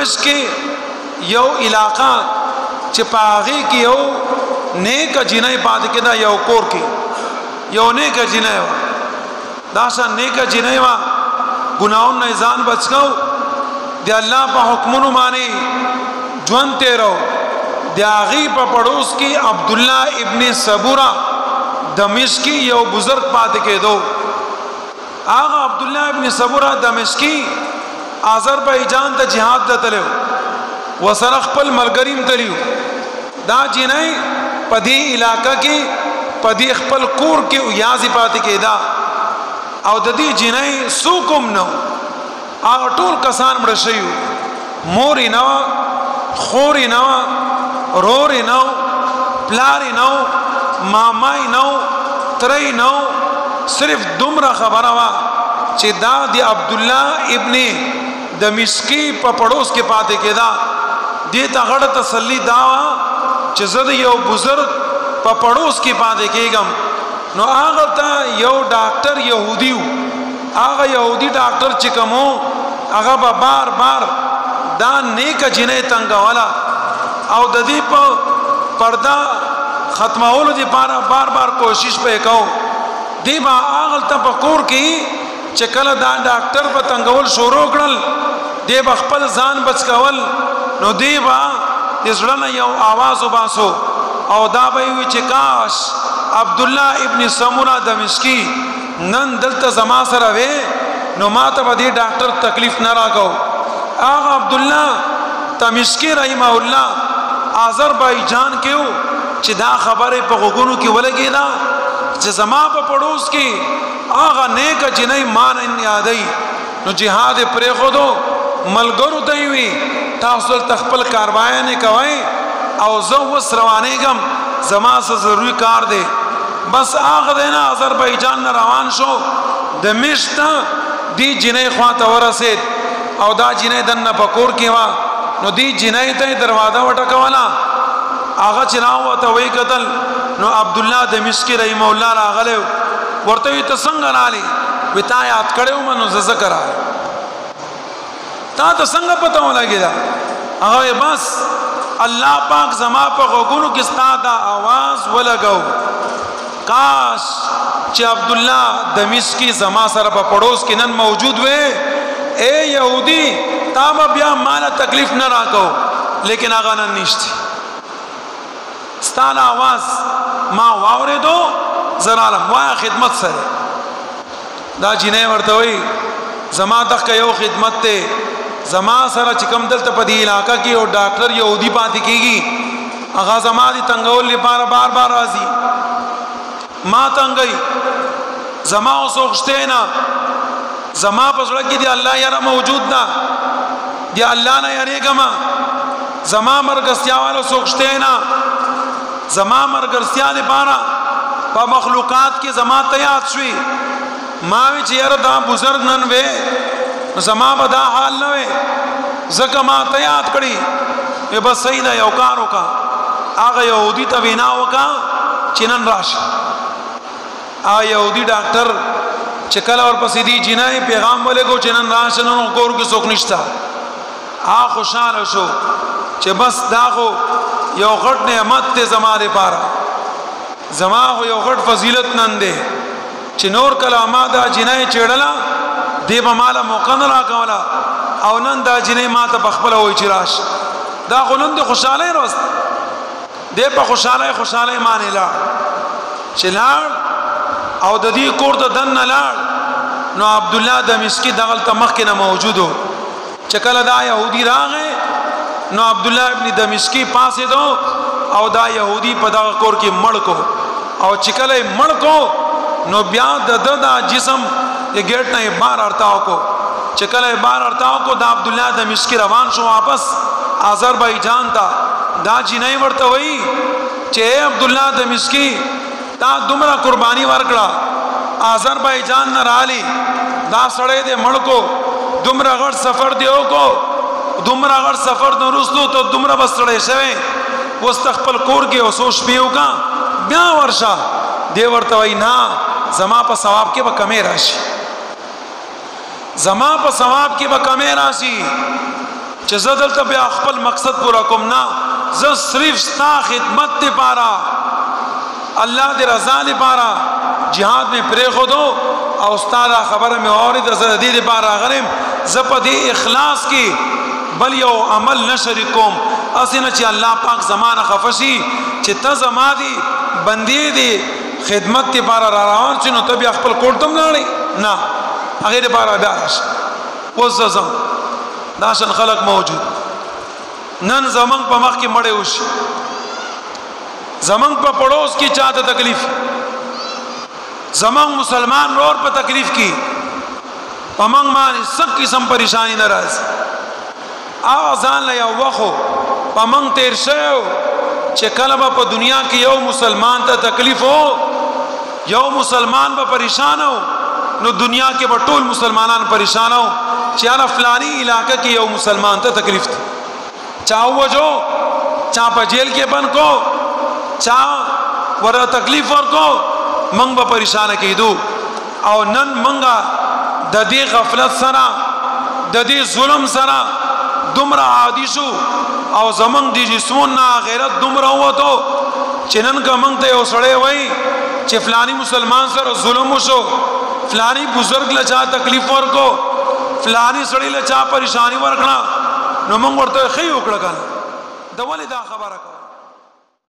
دمشق کې یو علاقہ چې پاغي کې یو نیک جنای پاتې کېدا یو کور کې یو نیک جنای دا شان نیک جنای وا ګناون نه ځان بچاو دی الله په حکمونو باندې ژوند تیرو دی هغه په پړوس کې عبد الله ابن صبورا دمشقی یو بزرگ پاتې کېدو هغه عبد الله ابن صبورا دمشقی آذربایجان ته jihad ته تلو وسره خپل ملګریم تلیو دا جنای په دې علاقہ کې په دې خپل کور کې یازي پاتې کېدا او د دې جنای سوکم نو هغه ټول کسان مړ شيو موري نو خوري نو روري نو پلاري نو مامای نو ترې نو صرف دومره خبره وا چې دا دی عبد الله ابن دمشقی په پړوس کې پاتې کېدا دې ته غړ تسلی دا چې زه یو بزرگ په پړوس کې پاتې کېږم نو هغه ته یو ډاکټر يهوديو هغه يهودي ډاکټر چې کومو هغه به بار بار دا نیک جنې تنگوالا او د دې په پردا ختمولو دي بار بار کوشش په کو دی با هغه ته په کور کې چې کله دا ډاکټر په تنگول شروع کړل دی به خپل ځان بچ کول نو دی با دزړه یو आवाज وباسو او دا به وی چې کاش عبد الله ابن سمورا دمشقی نن دلته زما سره وې نو ماته به دی ډاکټر تکلیف نه راکاو هغه عبد الله دمشقی رحمه الله آذربایجان کې چې دا خبره په غوګونو کې ولګی دا چې زما په پړوس کې هغه نیک جنې مان ان یادای نو jihad پرې خودو ملګرو ته وی تاسو تخپل کاروای نه کوي او زه وس روانېږم زما سره ضروري کار دی بس هغه دینا آذربایجان روان شو د مشته دی جنې خواته ورسید او دا جنې دنه پکور کې وا نو دی جنې ته دروازه وټکواله هغه چناو ته وی قتل نو عبد الله دمشقی رحم الله راغله ورته ته څنګه رالی وتا یاد کړو منو ذکر تا ته څنګه پته ولګی دا هغه بس الله پاک زما په غوګونو کې ستاده आवाज ولګاو کاش چې عبد الله دمشقی زما سره په پړوس کې نن موجود وې اے يهودي تا بیا مال تکلیف نه راکاو لیکن هغه نن نشته ستانه आवाज ما واورې دو زرالم وای خدمت سره دا جنې ورته وي زما دغه یو خدمت ته زما سره چې کوم دلته په دې علاقہ کې یو ډاکټر يهودي پاتې کیږي هغه زما دي تنگول لپاره بار بار راځي ما تنگي زما اوسخته نه زما پسړه کې دی الله یاره موجود نه دی الله نه یریګما زما مرګستیا والو سوخته نه زما مرګستیا لپاره په مخلوقات کې زما ته یاد شوي ما وی چې یاره دا بزرگ نن وې زما به دا حال نه وې زکه ما ته یاد کړی ای بس صحیح دا یو کار وکا هغه يهودي ته وینا وکا چې نن راشه يهودي ډاکټر چې کله ورپسې دی جنای پیغام ولګو چې نن راشه نو کور کې څوک نشتا خوشاله شو چې بس دا خو یو غټ نعمت ته زماره پاره زما خو یو غټ فضیلت نن دی چې نور کلامه دا جنای چړلا دی به مال موقن را کولا او نن دا جنې ما ته بخبل وای چې راش دا غنن د خوشاله روز دی په خوشاله معنی لا چې لاړ او د دې کور ته دن لاړ نو عبد الله دمشقی دغل ته مخ کې نه موجودو چې کله دا يهودي راغې نو عبد الله ابن دمشقی پاسې دو او دا يهودي په دغه کور کې مړ کو او چې کله مړ کو نو بیا د جسم یہ گیٹ نه بار ارتاو کو چکله بار ارتاو کو دا عبد الله دمشقی روان شو واپس آذربایجان تا دا جنې ورته وای چې عبد الله دمشقی تا دومره قربانی ورکړه آذربایجان نه رالی دا سړې دې مړ کو دومره غړ سفر دیو کو دومره غړ سفر د روستو ته دومره بسړې شوی واستخپل کور کې او سوچ پیو کا بیا ورشا دی ورته وای نه زما په ثواب کې به کمې راشي زما په ثواب کې به کمې راشي چې زه دلته بیا خپل مقصد پورا کوم نه زه صرف ستا خدمت لپاره الله دې رضا لپاره جهاد میں پرې خودو او استاد خبره مې اورید زه دې لپاره غرم زه په دې اخلاص کې بل یو عمل نه شریکوم اسنه چې الله پاک زمانہ خفشي چې ته زما دي بندي دي خدمت لپاره را روان شنو ته بیا خپل کوټم نه نه هغه لپاره بیا راش وززم داشن خلق موجود نن زمنګ په مخ کې مړې وشي زمنګ په پړوس کې چاته تکلیف زمنګ مسلمان رور په تکلیف کې پمنګ باندې سب قسم پریشانی ناراض اذان لا یو وخو پمنګ تیر شو چې کله په دنیا کې یو مسلمان ته تکلیف هو یو مسلمان به پریشان هو نو دنیا کې به ټول مسلمانان پریشان هو چې انا فلانی علاقہ کې یو مسلمان ته تکلیف تھی چا وجو چا په جیل کې بند کو چا ورته تکلیف ورکو منګ به پریشان کېدو او نن منګه د دې غفلت سره د دې ظلم سره دومره عادي شو او زمنګ دي جسمونه غیرت دومره وته چې نن کا منګ ته وسړې وای چې فلانی مسلمان سره ظلم وشو فلانی بزرگ له چا تکلیف ورکو فلانی سړی له چا پریشانی ورکړه نو موږ ورته خې وکړه کنه دا ولې دا خبره